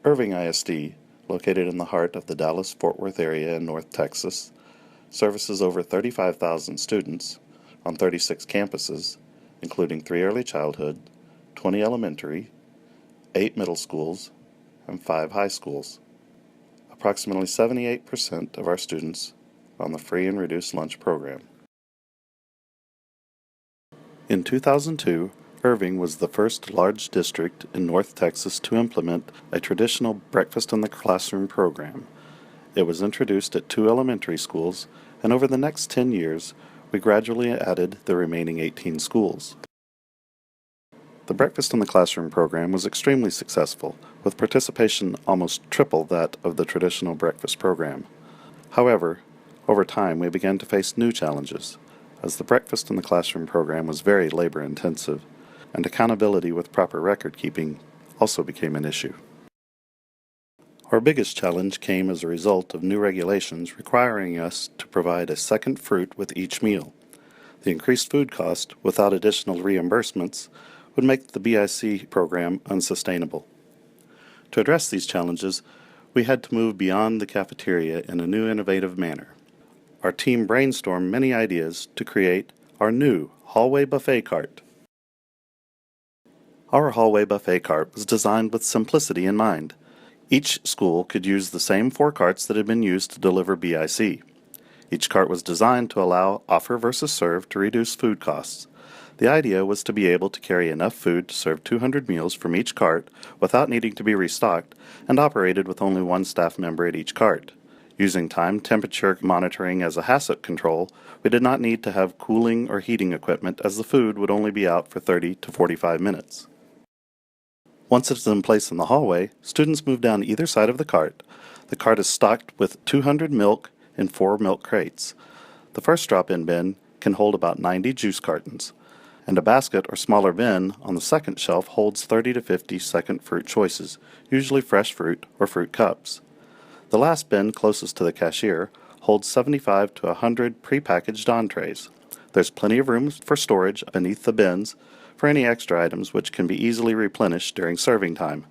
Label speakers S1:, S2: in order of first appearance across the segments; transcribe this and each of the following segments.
S1: Irving ISD, located in the heart of the Dallas-Fort Worth area in North Texas, services over 35,000 students on 36 campuses, including 3 early childhood, 20 elementary, 8 middle schools, and 5 high schools. Approximately 78% of our students are on the free and reduced lunch program. In 2002, Irving was the first large district in North Texas to implement a traditional breakfast in the classroom program. It was introduced at 2 elementary schools, and over the next 10 years, we gradually added the remaining 18 schools. The breakfast in the classroom program was extremely successful, with participation almost triple that of the traditional breakfast program. However, over time we began to face new challenges, as the breakfast in the classroom program was very labor-intensive, and accountability with proper record-keeping also became an issue. Our biggest challenge came as a result of new regulations requiring us to provide a second fruit with each meal. The increased food cost, without additional reimbursements, would make the BIC program unsustainable. To address these challenges, we had to move beyond the cafeteria in a new innovative manner. Our team brainstormed many ideas to create our new hallway buffet cart. Our hallway buffet cart was designed with simplicity in mind. Each school could use the same 4 carts that had been used to deliver BIC. Each cart was designed to allow offer versus serve to reduce food costs. The idea was to be able to carry enough food to serve 200 meals from each cart without needing to be restocked, and operated with only 1 staff member at each cart. Using time temperature monitoring as a HACCP control, we did not need to have cooling or heating equipment, as the food would only be out for 30 to 45 minutes. Once it is in place in the hallway, students move down either side of the cart. The cart is stocked with 200 milk in 4 milk crates. The first drop-in bin can hold about 90 juice cartons, and a basket or smaller bin on the second shelf holds 30 to 50 second fruit choices, usually fresh fruit or fruit cups. The last bin closest to the cashier holds 75 to 100 prepackaged entrees. There's plenty of room for storage beneath the bins for any extra items, which can be easily replenished during serving time.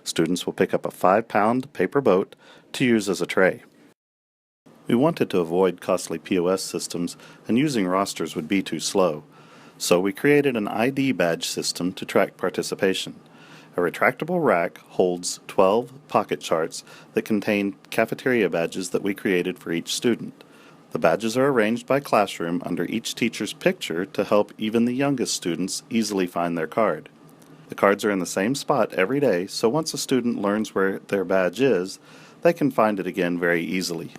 S1: Students will pick up a 5-pound paper boat to use as a tray. We wanted to avoid costly POS systems, and using rosters would be too slow. So we created an ID badge system to track participation. A retractable rack holds 12 pocket charts that contain cafeteria badges that we created for each student. The badges are arranged by classroom under each teacher's picture to help even the youngest students easily find their card. The cards are in the same spot every day, so once a student learns where their badge is, they can find it again very easily.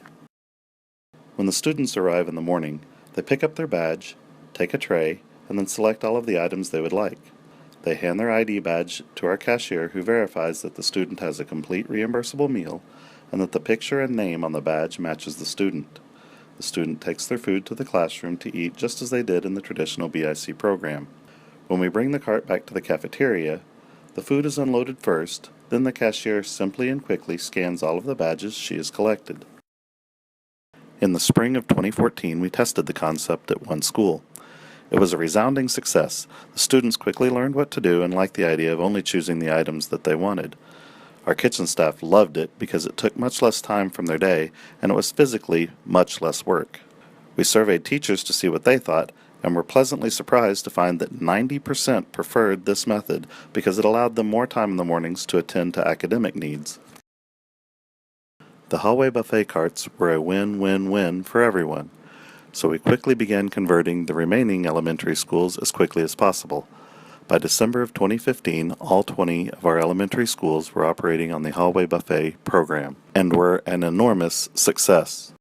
S1: When the students arrive in the morning, they pick up their badge, take a tray, and then select all of the items they would like. They hand their ID badge to our cashier, who verifies that the student has a complete reimbursable meal and that the picture and name on the badge matches the student. The student takes their food to the classroom to eat just as they did in the traditional BIC program. When we bring the cart back to the cafeteria, the food is unloaded first, then the cashier simply and quickly scans all of the badges she has collected. In the spring of 2014, we tested the concept at 1 school. It was a resounding success. The students quickly learned what to do and liked the idea of only choosing the items that they wanted. Our kitchen staff loved it because it took much less time from their day, and it was physically much less work. We surveyed teachers to see what they thought, and were pleasantly surprised to find that 90% preferred this method because it allowed them more time in the mornings to attend to academic needs. The hallway buffet carts were a win-win-win for everyone, so we quickly began converting the remaining elementary schools as quickly as possible. By December of 2015, all 20 of our elementary schools were operating on the hallway buffet program and were an enormous success.